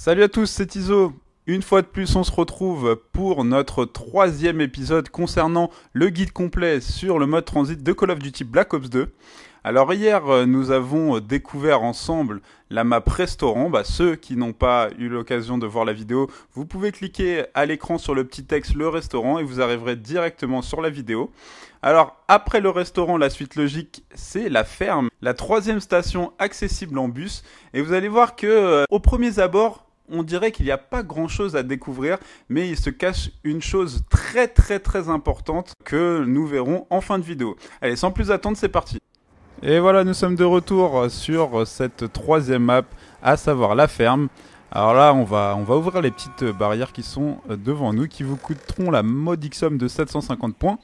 Salut à tous, c'est Iso. Une fois de plus, on se retrouve pour notre troisième épisode concernant le guide complet sur le mode transit de Call of Duty Black Ops 2. Alors hier, nous avons découvert ensemble la map restaurant. Ceux qui n'ont pas eu l'occasion de voir la vidéo, vous pouvez cliquer à l'écran sur le petit texte le restaurant et vous arriverez directement sur la vidéo. Alors après le restaurant, la suite logique, c'est la ferme, la troisième station accessible en bus. Et vous allez voir que au premier abord, on dirait qu'il n'y a pas grand chose à découvrir, mais il se cache une chose très importante que nous verrons en fin de vidéo. Allez, sans plus attendre, c'est parti. Et voilà, nous sommes de retour sur cette troisième map, à savoir la ferme. Alors là, on va ouvrir les petites barrières qui sont devant nous, qui vous coûteront la modique somme de 750 points.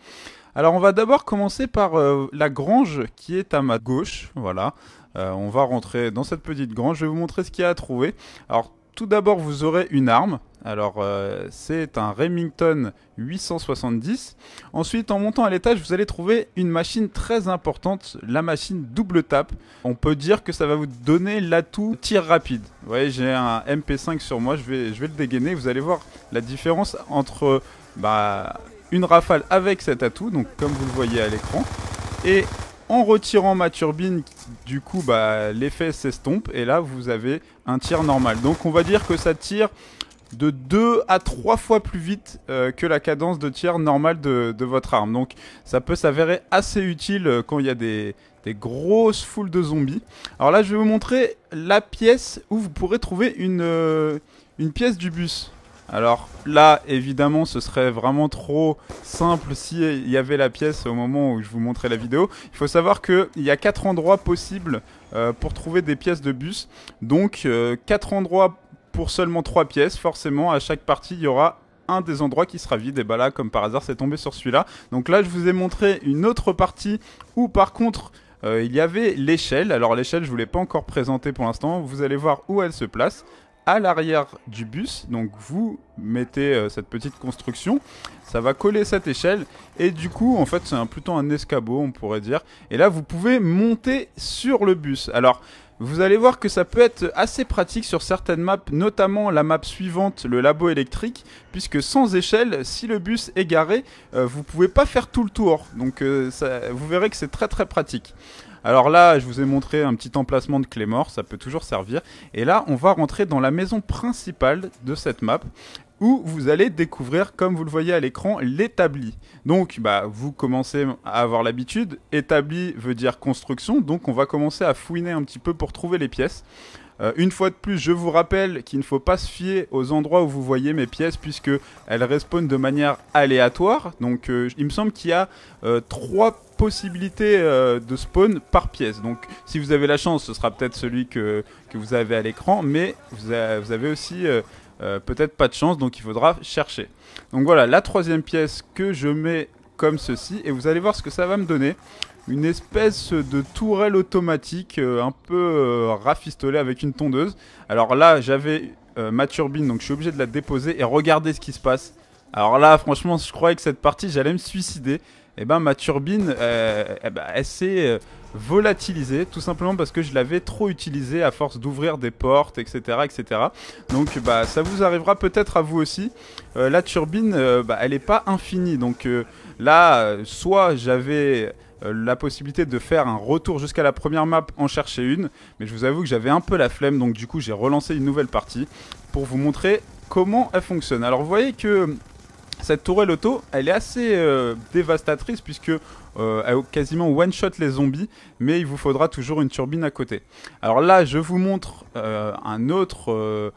Alors on va d'abord commencer par la grange qui est à ma gauche. Voilà, on va rentrer dans cette petite grange, je vais vous montrer ce qu'il y a à trouver. Alors tout d'abord, vous aurez une arme. Alors, c'est un Remington 870. Ensuite, en montant à l'étage, vous allez trouver une machine très importante, la machine double tap. On peut dire que ça va vous donner l'atout tir rapide. Vous voyez, j'ai un MP5 sur moi, je vais le dégainer. Vous allez voir la différence entre une rafale avec cet atout, donc comme vous le voyez à l'écran, et en retirant ma turbine, du coup, l'effet s'estompe et là, vous avez un tir normal. Donc, on va dire que ça tire de 2 à 3 fois plus vite que la cadence de tir normale de votre arme. Donc, ça peut s'avérer assez utile quand il y a des grosses foules de zombies. Alors là, je vais vous montrer la pièce où vous pourrez trouver une pièce du bus. Alors là, évidemment, ce serait vraiment trop simple s'il y avait la pièce au moment où je vous montrais la vidéo. Il faut savoir qu'il y a 4 endroits possibles pour trouver des pièces de bus. Donc 4 endroits pour seulement 3 pièces. Forcément, à chaque partie, il y aura un des endroits qui sera vide. Et là, comme par hasard, c'est tombé sur celui-là. Donc là, je vous ai montré une autre partie où par contre, il y avait l'échelle. Alors l'échelle, je ne vous l'ai pas encore présentée pour l'instant. Vous allez voir où elle se place. À l'arrière du bus, donc vous mettez cette petite construction, ça va coller cette échelle et du coup en fait c'est plutôt un escabeau on pourrait dire, et là vous pouvez monter sur le bus. Alors vous allez voir que ça peut être assez pratique sur certaines maps, notamment la map suivante, le labo électrique, puisque sans échelle, si le bus est garé, vous pouvez pas faire tout le tour, donc vous verrez que c'est très pratique. Alors là, je vous ai montré un petit emplacement de clé mort, ça peut toujours servir. Et là, on va rentrer dans la maison principale de cette map, où vous allez découvrir, comme vous le voyez à l'écran, l'établi. Donc, vous commencez à avoir l'habitude. Établi veut dire construction, donc on va commencer à fouiner un petit peu pour trouver les pièces. Une fois de plus, je vous rappelle qu'il ne faut pas se fier aux endroits où vous voyez mes pièces puisque elles respawnent de manière aléatoire. Donc il me semble qu'il y a 3 possibilités de spawn par pièce. Donc si vous avez la chance, ce sera peut-être celui que vous avez à l'écran, mais vous avez aussi peut-être pas de chance, donc il faudra chercher. Donc voilà, la troisième pièce que je mets comme ceci, et vous allez voir ce que ça va me donner. Une espèce de tourelle automatique un peu rafistolée avec une tondeuse. Alors là, j'avais ma turbine, donc je suis obligé de la déposer et regardez ce qui se passe. Alors là, franchement, je croyais que cette partie, j'allais me suicider. Et ma turbine, elle s'est volatilisée, tout simplement parce que je l'avais trop utilisée à force d'ouvrir des portes, etc. Donc ça vous arrivera peut-être à vous aussi. La turbine, elle n'est pas infinie. Donc là, soit j'avais la possibilité de faire un retour jusqu'à la première map, en chercher une, mais je vous avoue que j'avais un peu la flemme, donc du coup j'ai relancé une nouvelle partie pour vous montrer comment elle fonctionne. Alors vous voyez que cette tourelle auto, elle est assez dévastatrice puisque elle quasiment one-shot les zombies, mais il vous faudra toujours une turbine à côté. Alors là, je vous montre un autre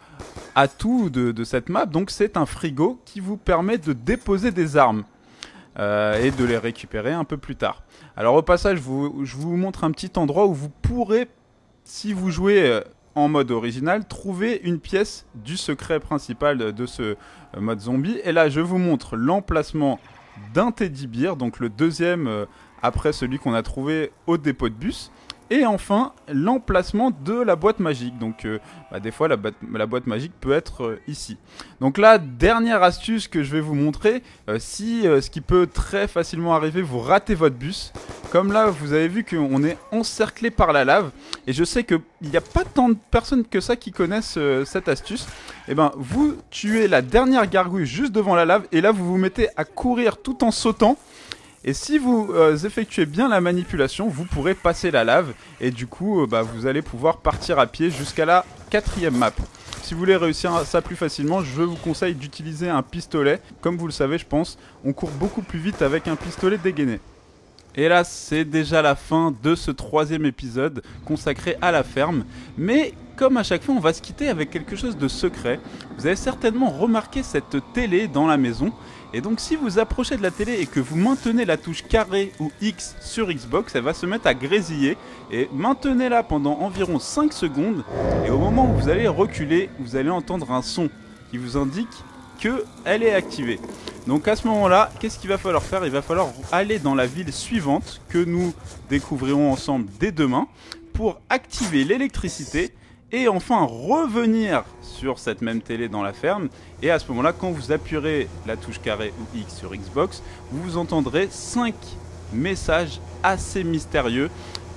atout de cette map, donc c'est un frigo qui vous permet de déposer des armes. Et de les récupérer un peu plus tard. Alors au passage, je vous montre un petit endroit où vous pourrez, si vous jouez en mode original, trouver une pièce du secret principal de ce mode zombie. Et là, je vous montre l'emplacement d'un teddy bear, donc le deuxième après celui qu'on a trouvé au dépôt de bus. Et enfin, l'emplacement de la boîte magique. Donc, des fois, la boîte magique peut être ici. Donc là, dernière astuce que je vais vous montrer. Si ce qui peut très facilement arriver, vous ratez votre bus. Comme là, vous avez vu qu'on est encerclé par la lave. Et je sais qu'il n'y a pas tant de personnes que ça qui connaissent cette astuce. Et ben vous tuez la dernière gargouille juste devant la lave et là vous vous mettez à courir tout en sautant. Et si vous effectuez bien la manipulation, vous pourrez passer la lave et du coup vous allez pouvoir partir à pied jusqu'à la 4e map. Si vous voulez réussir ça plus facilement, je vous conseille d'utiliser un pistolet. Comme vous le savez, je pense, on court beaucoup plus vite avec un pistolet dégainé. Et là, c'est déjà la fin de ce 3e épisode consacré à la ferme. Mais comme à chaque fois, on va se quitter avec quelque chose de secret. Vous avez certainement remarqué cette télé dans la maison. Et donc si vous approchez de la télé et que vous maintenez la touche carré ou X sur Xbox, elle va se mettre à grésiller. Et maintenez-la pendant environ 5 secondes. Et au moment où vous allez reculer, vous allez entendre un son qui vous indique qu'elle est activée. Donc à ce moment-là, qu'est-ce qu'il va falloir faire? Il va falloir aller dans la ville suivante que nous découvrirons ensemble dès demain pour activer l'électricité et enfin revenir sur cette même télé dans la ferme. Et à ce moment-là, quand vous appuierez la touche carré ou X sur Xbox, vous entendrez 5 messages assez mystérieux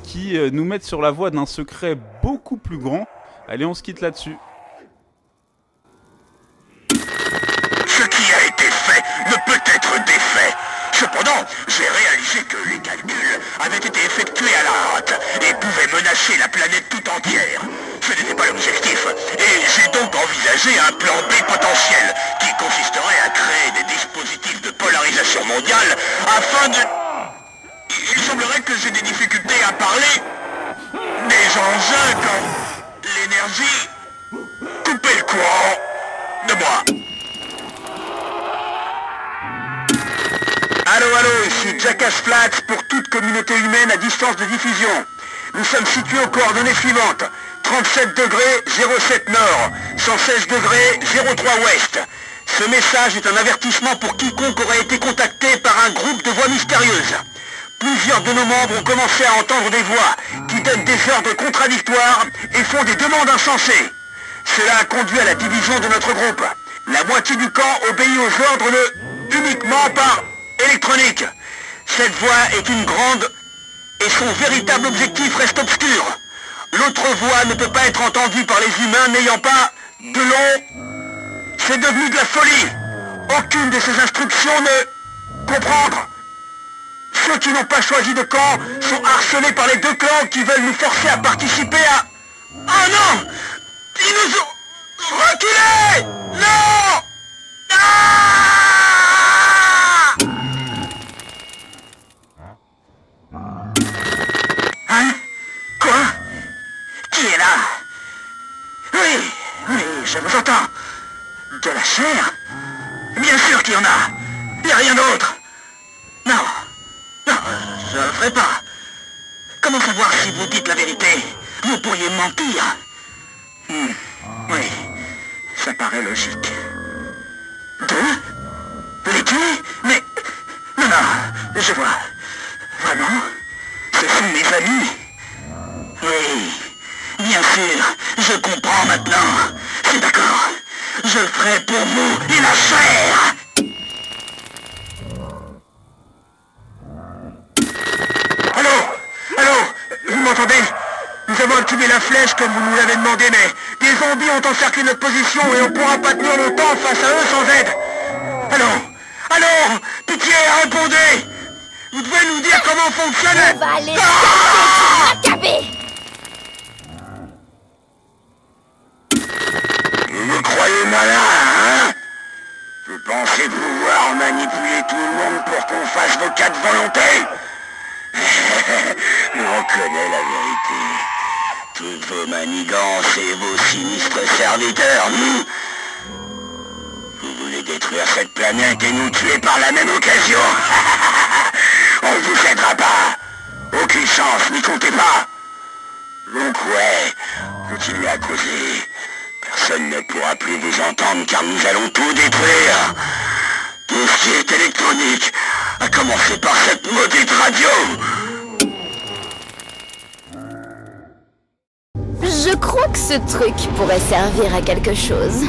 qui nous mettent sur la voie d'un secret beaucoup plus grand. Allez, on se quitte là-dessus. Ce qui a été fait ne peut être défait. Cependant, j'ai réalisé que les calculs avaient été effectués à la hâte et pouvaient menacer la planète tout entière. Ce n'était pas l'objectif, et j'ai donc envisagé un plan B potentiel qui consisterait à créer des dispositifs de polarisation mondiale afin de... Il semblerait que j'ai des difficultés à parler des engins comme l'énergie, couper le courant de moi. Allô, ici Jackass Flats pour toute communauté humaine à distance de diffusion. Nous sommes situés aux coordonnées suivantes. 37 degrés 07 nord, 116 degrés 03 ouest. Ce message est un avertissement pour quiconque aurait été contacté par un groupe de voix mystérieuses. Plusieurs de nos membres ont commencé à entendre des voix qui donnent des ordres contradictoires et font des demandes insensées. Cela a conduit à la division de notre groupe. La moitié du camp obéit aux ordres uniquement par électronique. Cette voix est une grande et son véritable objectif reste obscur. L'autre voix ne peut pas être entendue par les humains n'ayant pas de long. C'est devenu de la folie. Aucune de ces instructions ne... Comprendre. Ceux qui n'ont pas choisi de camp sont harcelés par les deux clans qui veulent nous forcer à participer à... Ah non! Ils nous ont... Reculés! Non! Ah! Hein? Quoi? Qui est là? Oui, je vous entends. De la chair? Bien sûr qu'il y en a. Il n'y a rien d'autre. Non, je ne le ferai pas. Comment savoir si vous dites la vérité? Vous pourriez mentir. Oui, ça paraît logique. Deux? Les tuer? Mais... Non, je vois. Vraiment? Ce sont mes amis? Oui, bien sûr, je comprends maintenant. C'est d'accord. Je le ferai pour vous et la chair. Allô, vous m'entendez? Nous avons activé la flèche comme vous nous l'avez demandé, mais des zombies ont encerclé notre position et on ne pourra pas tenir longtemps face à eux sans aide. Allô, pitié, répondez. Vous devez nous dire comment fonctionne... On va les accaber. Vous me croyez malin, hein? Vous pensez pouvoir manipuler tout le monde pour qu'on fasse vos quatre volontés? On connaît la vérité. Toutes vos manigances et vos sinistres serviteurs, vous voulez détruire cette planète et nous tuer par la même occasion. On ne vous aidera pas. Aucune chance, n'y comptez pas. Donc ouais, continuez à causer. Personne ne pourra plus vous entendre car nous allons tout détruire. Tout ce qui est électronique, à commencer par cette maudite radio. Je crois que ce truc pourrait servir à quelque chose.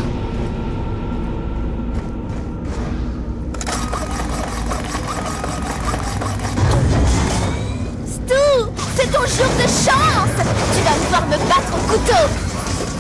Stu, c'est ton jour de chance! Tu vas